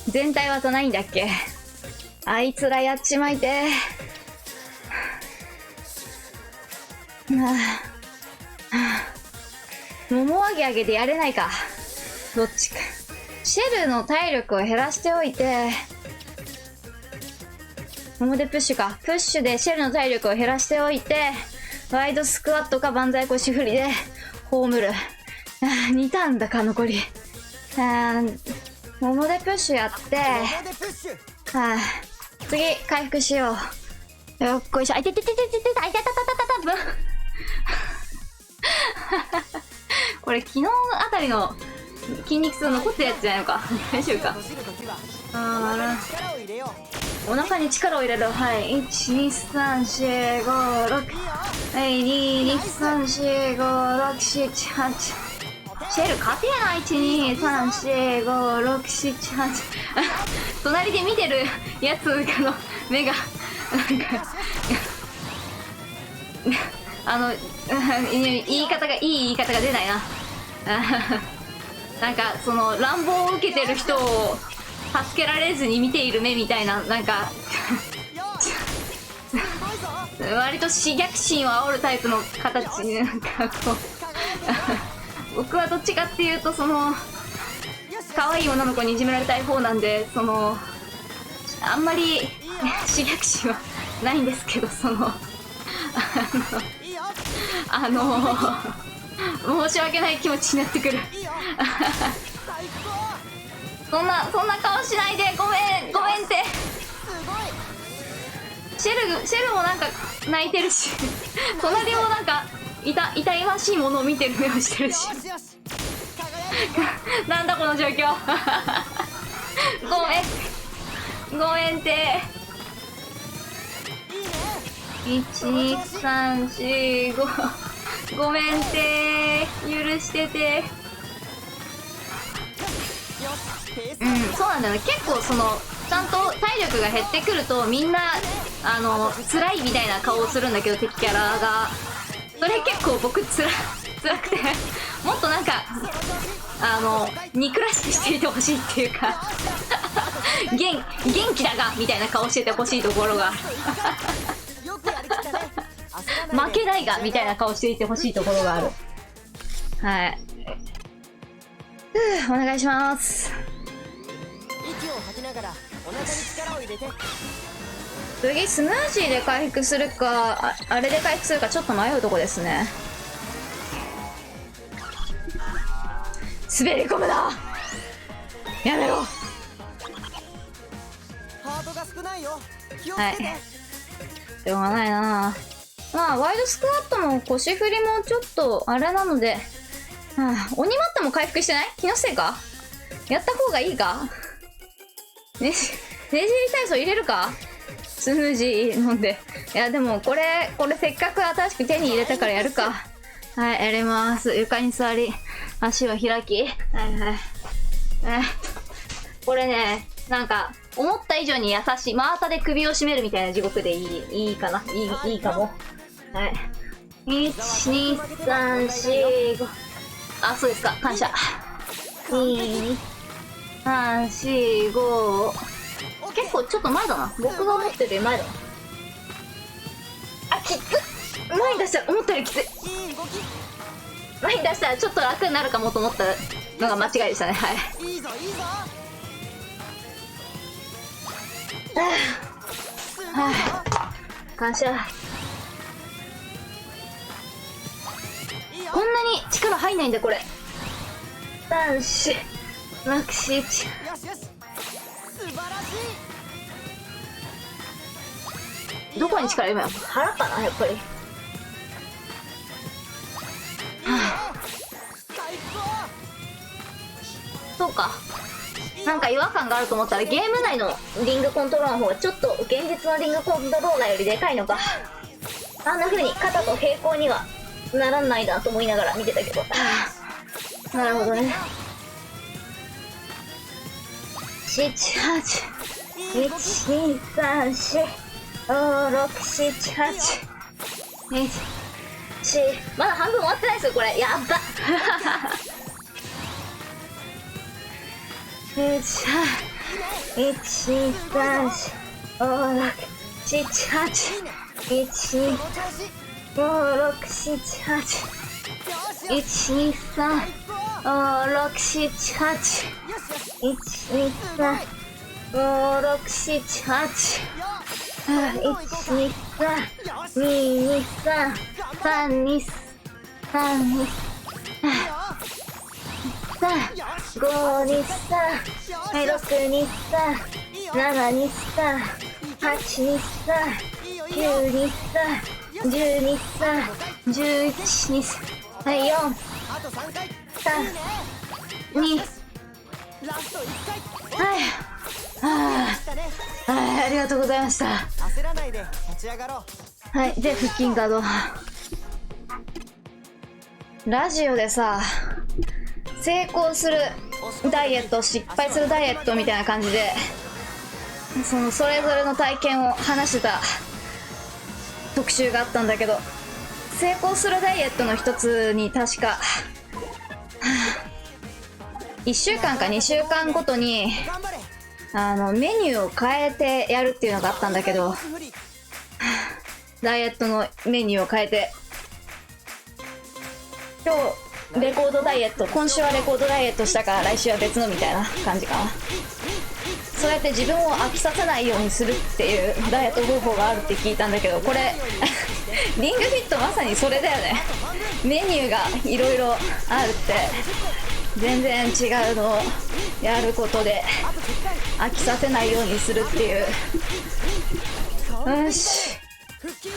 全体技ないんだっけ。あいつらやっちまいて。もも上げ上げでやれないか。どっちか。シェルの体力を減らしておいて、ももでプッシュか。プッシュでシェルの体力を減らしておいて、ワイドスクワットか万歳腰振りで葬る。2ターンだか残り。ももでプッシュやって、次回復しよう。よっこいしょ。あいててててててて、あいたたたたたた。これ昨日あたりの筋肉痛残ってるやつじゃないのか。大丈夫か。お腹に力を入れる。はい。12345 6はい2234567 8。シェル勝てやな。1234567 8。隣で見てるやつの目がなんか言い方がいい言い方が出ないな。なんかその乱暴を受けてる人を助けられずに見ている目みたいな、なんか割と刺激心を煽るタイプの形。なんかこう僕はどっちかっていうとその可愛い女の子にいじめられたい方なんで、そのあんまり刺激心はないんですけど、その申し訳ない気持ちになってくる。そんな顔しないで。ごめんって。シェルもなんか泣いてるし隣もなんか痛々しいものを見てる目をしてるしなんだこの状況ごめんって12345ごめんって許してて。そうなんだよね。結構そのちゃんと体力が減ってくるとみんな辛いみたいな顔をするんだけど、敵キャラが。それ結構僕辛くてもっとなんか憎らしくしていてほしいっていうか元気だがみたいな顔しててほしいところが負けないがみたいな顔していてほしいところがある。はい。お願いします。息を吐きながらお腹に力を入れて。次スムージーで回復するか あれで回復するかちょっと迷うとこですね。滑り込むな。やめろ。ハートが少ないよ。気をつけて。しょうがないな。まあワイドスクワットも腰振りもちょっとあれなので、鬼マットも回復してない？気のせいか？やった方がいいか。ねじり体操入れるか。スムージー飲んで。いやでもこれせっかく新しく手に入れたからやるか。はい、やります。床に座り、足を開き。はいはい。これね、なんか思った以上に優しい。真綿で首を絞めるみたいな地獄でいいかな。いいかも。はい。1、2、3、4、5。あ、そうですか。感謝。2、3、4、5。結構ちょっと前だな。僕が思ってるより前だな。あ、きつっ。前に出したら思ったよりきつい。前に出したらちょっと楽になるかもと思ったのが間違いでしたね。はい。いいぞいいぞ。はあ、感謝。こんなに力入んないんだこれ。3、4、6、7。よしよし、素晴らしい。どこに力今腹かなやっぱり。そうか。なんか違和感があると思ったらゲーム内のリングコントローラーの方がちょっと現実のリングコントローラーよりでかいのか。あんな風に肩と平行にはならないなと思いながら見てたけど。なるほどね。7、8、1、2、3、4、5、6、7、8、1、4。まだ半分終わってないですよこれ。やっば。1、2、3、4、5、6、7、8。1、2、5、6、7、8。1、2、3、5、6、7、8。1、2、3、5、6、7、8。1、2、3、2、2、3、3、2、3、2、3、5、2、3、はい、6、2、3、7、2、3、8、2、3、9、2、3、10、2、3、11、2、3、はい、4、あと3回。 3、2、ラスト1回。はい。はい、ありがとうございました。焦らないで立ち上がろう。はい、で、腹筋ガード。ラジオでさ、成功するダイエット、失敗するダイエットみたいな感じで、それぞれの体験を話してた特集があったんだけど、成功するダイエットの一つに確か、1週間か2週間ごとに、頑張れ。メニューを変えてやるっていうのがあったんだけど、ダイエットのメニューを変えて、今日レコードダイエット、今週はレコードダイエットしたから来週は別のみたいな感じかな。そうやって自分を飽きさせないようにするっていうダイエット方法があるって聞いたんだけど、これリングフィットまさにそれだよね。メニューがいろいろあるって、全然違うのをやることで飽きさせないようにするっていう。よし、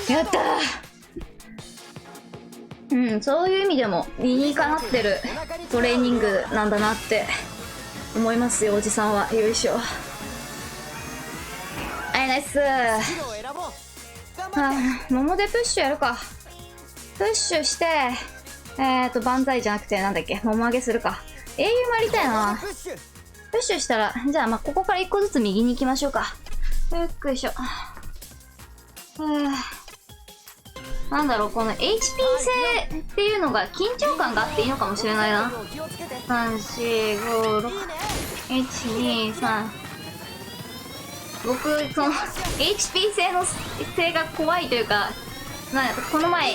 やったー。うん、そういう意味でも理にかなってるトレーニングなんだなって思いますよ、おじさんは。よいしょ。はい、ナイスー。白を選ぼう。頑張って。桃でプッシュやるか。プッシュして、万歳じゃなくてなんだっけ、桃上げするか。英雄もやりたいな。プッシュ。プッシュしたら、じゃあここから1個ずつ右に行きましょうか。よっしょ。なんだろう、この HP 性っていうのが緊張感があっていいのかもしれないな。気をつけて。3、4、5、6、1、2、3。僕、その HP 性が怖いというか、この前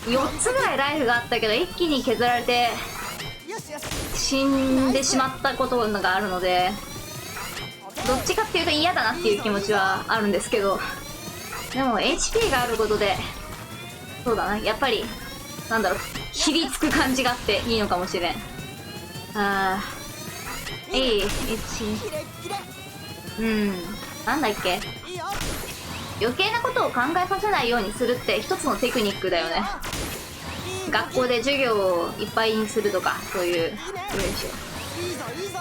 4つぐらいライフがあったけど一気に削られてよしよし。死んでしまったことがあるので、どっちかっていうと嫌だなっていう気持ちはあるんですけど、でも HP があることで、そうだな、やっぱりなんだろう、ひりつく感じがあっていいのかもしれん。1、キレッキレ。なんだっけ、いいよ。余計なことを考えさせないようにするって一つのテクニックだよね。学校で授業をいっぱいにするとか、そういう。よいしょ。いいぞいいぞ。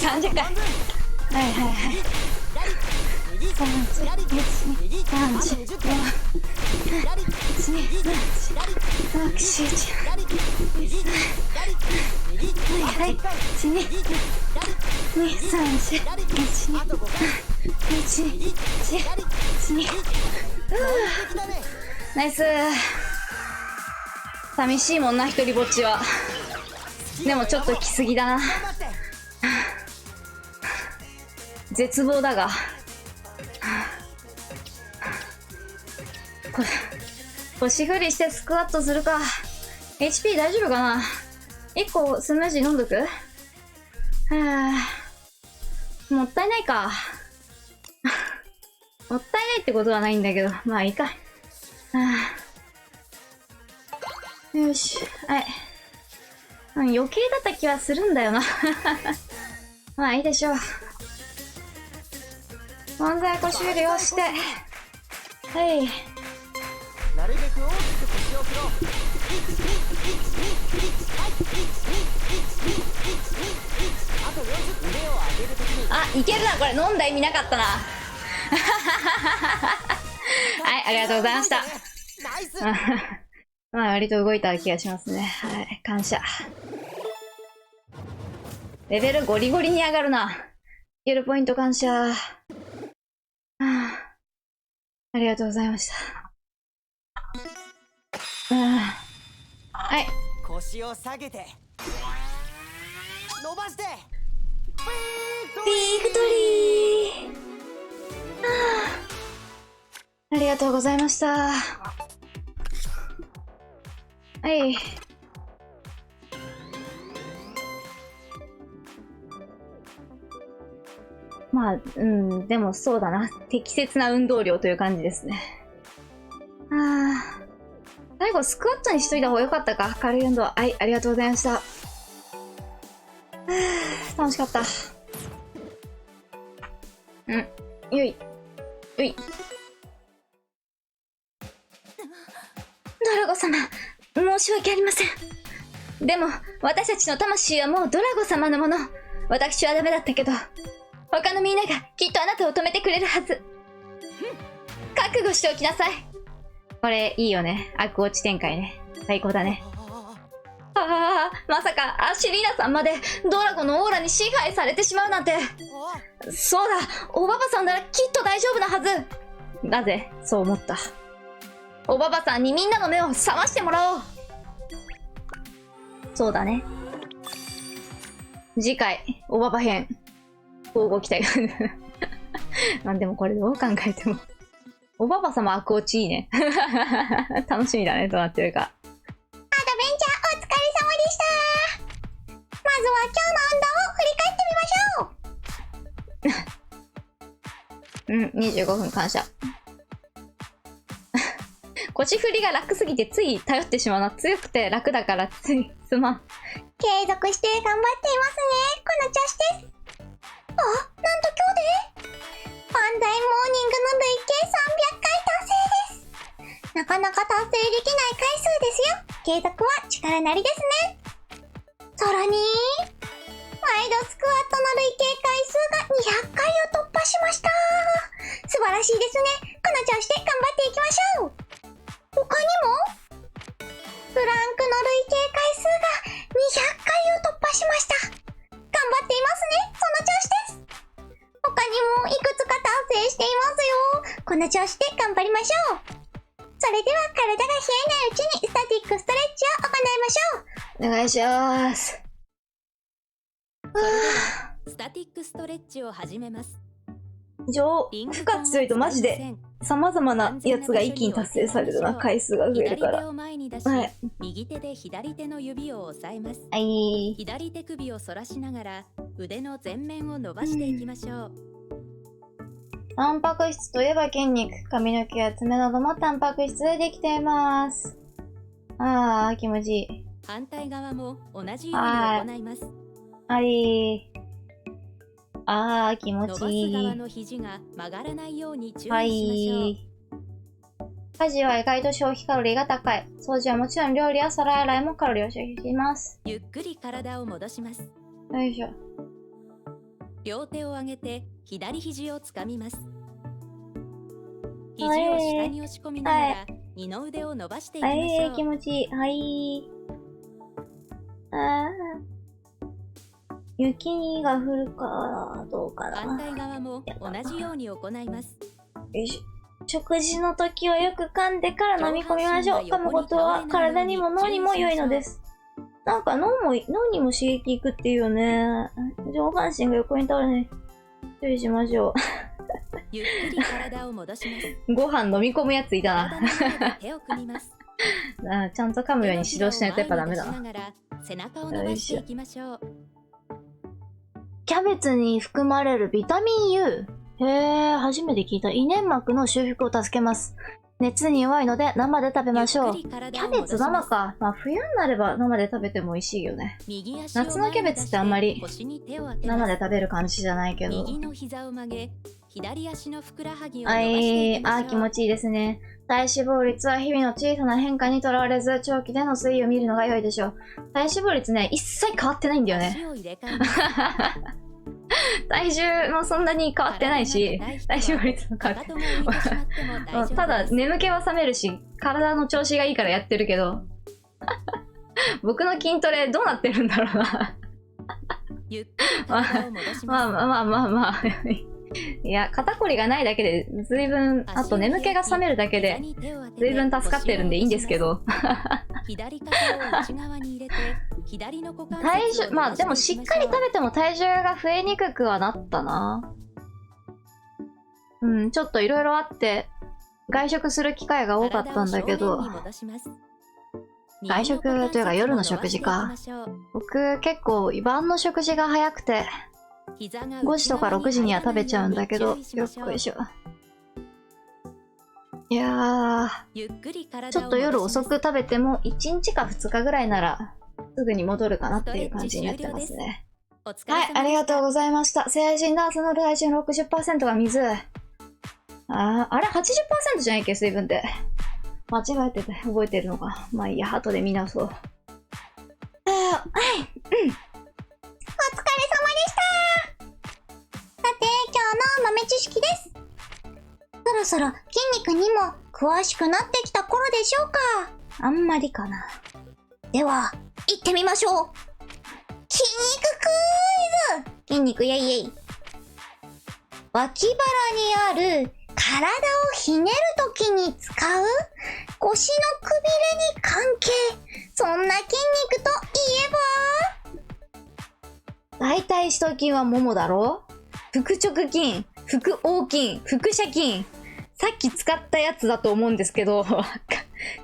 30回。はいはいはい。ナイス。寂しいもんな、一人ぼっちは。でもちょっと来すぎだな。絶望だが。腰振りしてスクワットするか。HP 大丈夫かな。1個スムージー飲んどく。もったいないか。もったいないってことはないんだけど、まあいいか。よし、はい。余計だった気はするんだよな。まあいいでしょう。漫才腰振りをして。はい。なるべく大きく腰を振ろう。あと40腕を上げるときにあ、いけるな、これ。飲んだ意味なかったな。はい、ありがとうございました。ナイス。まあ、割と動いた気がしますね。はい、感謝。レベルゴリゴリに上がるな。スキルポイント感謝。はあ、ありがとうございました。はい。腰を下げて伸ばしてビクトリー。ありがとうございました。はい。まあ、でもそうだな。適切な運動量という感じですね。最後スクワットにしといた方が良かったか。軽い運動。はい、ありがとうございました。楽しかった。よい。よい。ドラゴ様、申し訳ありません。でも、私たちの魂はもうドラゴ様のもの。私はダメだったけど、他のみんながきっとあなたを止めてくれるはず。覚悟しておきなさい。これ、いいよね。悪落ち展開ね。最高だね。まさか、アシリーナさんまでドラゴンのオーラに支配されてしまうなんて。そうだ、おばばさんならきっと大丈夫なはず。なぜ、そう思った。おばばさんにみんなの目を覚ましてもらおう。そうだね。次回、おばば編。交互期待が。まあでもこれどう考えても。おばば様悪落ちいいね。楽しみだね、どうなってるか。アドベンチャーお疲れ様でした。まずは今日の運動を振り返ってみましょう。25分感謝。腰振りが楽すぎてつい頼ってしまうな。強くて楽だからついすまん。継続して頑張っていますね。この調子です。あ、なんと今日でバンダイモーニングの累計300回達成です。なかなか達成できない回数ですよ。継続は力なりですね。さらに、ワイドスクワットの累計回数が200回を突破しました。素晴らしいですね。この調子で頑張っていきましょう。他にも、プランクの累計回数が200回を突破しました。頑張っていますね。その調子です。他にもいくつか達成していますよ。この調子で頑張りましょう。それでは体が冷えないうちにスタティックストレッチを行いましょう。お願いします。スタティックストレッチを始めます。負荷強いとマジで様々なやつが一気に達成されるな。回数が増えるから。左手を前に出し、右手で左手の指を押さえます。左手首を反らしながら腕の前面を伸ばしていきましょう。タンパク質といえば筋肉、髪の毛や爪などもタンパク質でできています。気持ちいい。反対側も同じように行います。気持ちいい。伸ばす側の肘が曲がらないように注意しましょう。家事は意外と消費カロリーが高い。掃除はもちろん料理や皿洗いもカロリーを消費します。ゆっくり体を戻します。よいしょ。両手を上げて左肘をつかみます。肘を下に押し込みながら二の腕を伸ばしていきましょう。気持ちいい。雪が降るかどうかな。反対側も同じように行います。よいしょ。食事の時はよく噛んでから飲み込みましょう。噛むことは体にも脳にも良いのです。なんか脳にも刺激いくっていうよね。上半身が横に倒れない。注意しましょう。ゆっくり体を戻します。ご飯飲み込むやついたな。手を組みます。ちゃんと噛むように指導しないとやっぱダメだな。背中を伸ばしていきましょう。キャベツに含まれるビタミン U。初めて聞いた。胃粘膜の修復を助けます。熱に弱いので生で食べましょう。キャベツ生か。冬になれば生で食べても美味しいよね。夏のキャベツってあんまり生で食べる感じじゃないけど。右の膝を曲げ、左足のふくらはぎを伸ばしていきましょう。気持ちいいですね。体脂肪率は日々の小さな変化にとらわれず、長期での推移を見るのが良いでしょう。体脂肪率ね、一切変わってないんだよね。足を入れ替えます。体重もそんなに変わってないし、体脂肪率も変わってない。ただ、眠気は覚めるし、体の調子がいいからやってるけど、僕の筋トレどうなってるんだろうな。ゆっくり体を戻します。まあ。いや、肩こりがないだけで、随分、あと眠気が覚めるだけで、随分助かってるんでいいんですけど。左肩を内側に入れて、左の股関節を体重、まあでもしっかり食べても体重が増えにくくはなったな。うん、ちょっといろいろあって、外食する機会が多かったんだけど、外食というか夜の食事か。僕結構晩の食事が早くて、5時とか6時には食べちゃうんだけど、よっこいしょ。いやー、ちょっと夜遅く食べても1日か2日ぐらいならすぐに戻るかなっていう感じになってますね。はい、ありがとうございました。成人男性の体重の 60% が水。あれ 80% じゃないっけ、水分って。間違えてて覚えてるのか。まあいいや、後で見直そう。はい、お疲れ様でした。さて、今日の豆知識です。そろそろ筋肉にも詳しくなってきた頃でしょうか。あんまりかな。では、行ってみましょう。筋肉クイズ。筋肉イェイイェイ。脇腹にある体をひねるときに使う腰のくびれに関係。そんな筋肉といえば、大腿四頭筋はももだろ。腹直筋、腹横筋、腹斜筋。さっき使ったやつだと思うんですけど、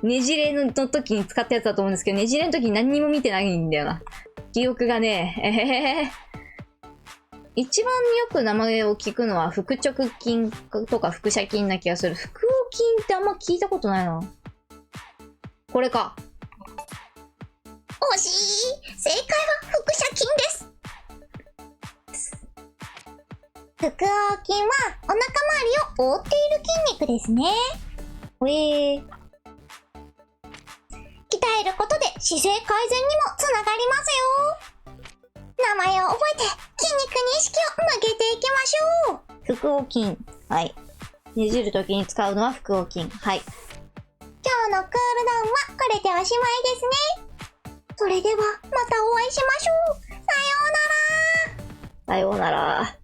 ねじれの時に使ったやつだと思うんですけど、ねじれの時に何にも見てないんだよな。記憶がね、一番よく名前を聞くのは腹直筋とか腹斜筋な気がする。腹横筋ってあんま聞いたことないな。これか。惜しい。正解は腹斜筋です。腹横筋はお腹周りを覆っている筋肉ですね。鍛えることで姿勢改善にもつながりますよ。名前を覚えて筋肉に意識を向けていきましょう。腹横筋。はい。ねじるときに使うのは腹横筋。はい。今日のクールダウンはこれでおしまいですね。それではまたお会いしましょう。さようなら。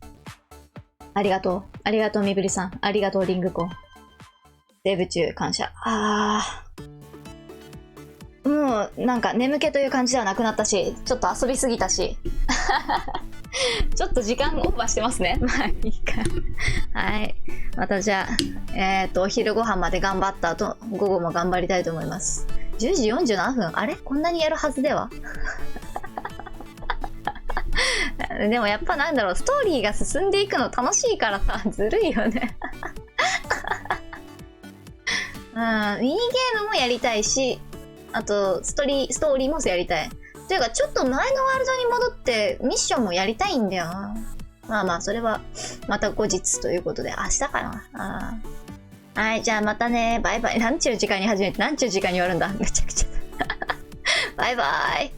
ありがとう。ありがとう、みぶりさん。ありがとう、リングコン。デブ中感謝。もう、なんか眠気という感じではなくなったし、ちょっと遊びすぎたし。ちょっと時間オーバーしてますね。まあ、いいか。はい。またじゃあ、お昼ご飯まで頑張った後、午後も頑張りたいと思います。10時47分。あれこんなにやるはずではでもやっぱなんだろう、ストーリーが進んでいくの楽しいからさ、ずるいよね。ミニゲームもやりたいし、あとストーリーもやりたい。というかちょっと前のワールドに戻ってミッションもやりたいんだよな。まあまあそれはまた後日ということで、明日かな。はい、じゃあまたね。バイバイ。何ちゅう時間に始めて何ちゅう時間に終わるんだ。めちゃくちゃ。バイバイ。